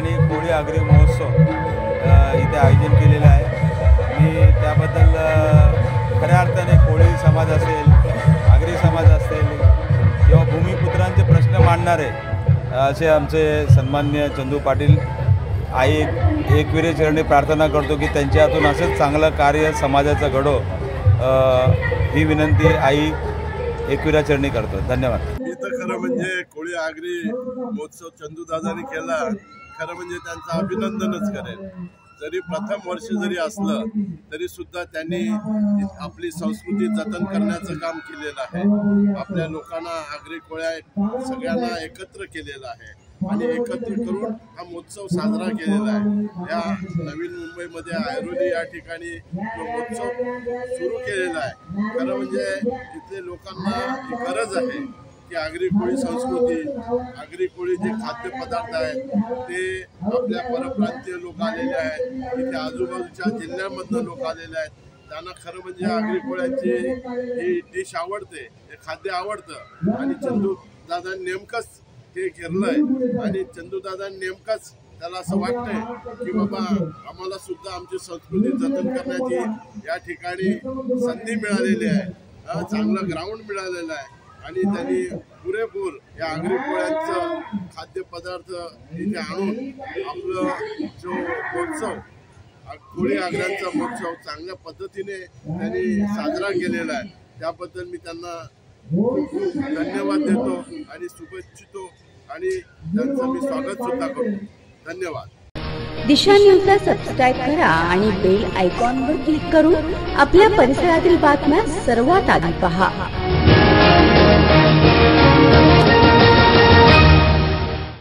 ठिकाणी कोळी आगरी महोत्सव इथे आयोजन केलेलं आहे। मी त्याबद्दल खऱ्या अर्थाने कोळी समाज असेल, आगरी समाज असेल किंवा भूमिपुत्रांचे प्रश्न मांडणारे असे आमचे सन्माननीय चंदू पाटील आई एकविरे चरणी प्रार्थना करतो की त्यांच्या हातून असंच चांगलं कार्य समाजाचं घडो, ही विनंती आई एकविरा चरणी करतो। धन्यवाद। इथं खरं म्हणजे कोळी आगरी महोत्सव चंदूदादांनी केला, खरं म्हणजे त्यांचं अभिनंदनच करेल। जरी प्रथम वर्ष जरी असलं तरी सुद्धा त्यांनी आपली संस्कृती जतन करण्याचं काम केलेलं आहे। आपल्या लोकांना आगरी कोळ्या सगळ्यांना एकत्र केलेलं आहे आणि एकत्र करून हा महोत्सव साजरा केलेला आहे। या नवीन मुंबईमध्ये ऐरोली या ठिकाणी जो महोत्सव सुरू केलेला आहे, खरं म्हणजे इथले लोकांना गरज आहे की आगरी कोळी संस्कृती, आगरी कोळी जे खाद्यपदार्थ आहेत ते आपल्या परप्रांतीय लोक आलेले आहेत, इथे आजूबाजूच्या जिल्ह्यांमधनं लोक आलेले आहेत, त्यांना खरं म्हणजे आगरी कोळ्यांची ही डिश आवडते, हे खाद्य आवडतं आणि चंदू दादा नेमकंच हे केलंय आणि चंदू दादा नेमकंच त्याला असं वाटतंय की बाबा आम्हाला सुद्धा आमची संस्कृती जतन करण्याची या ठिकाणी संधी मिळालेली आहे, चांगलं ग्राउंड मिळालेलं आहे आणि त्यांनी पुरेपूर या आगरी कोळ्यांचं खाद्यपदार्थ इथे आणून आपलं जो महोत्सव कोळी आगऱ्यांचा महोत्सव चांगल्या पद्धतीने त्यांनी साजरा केलेला आहे। त्याबद्दल मी त्यांना खूप धन्यवाद देतो आणि शुभेच्छितो आणि त्यांचं मी स्वागत सुद्धा करतो। धन्यवाद। दिशा न्यूजला सबस्क्राईब करा आणि बेल आयकॉनवर क्लिक करून आपल्या परिसरातील बातम्या सर्वात आधी पहा।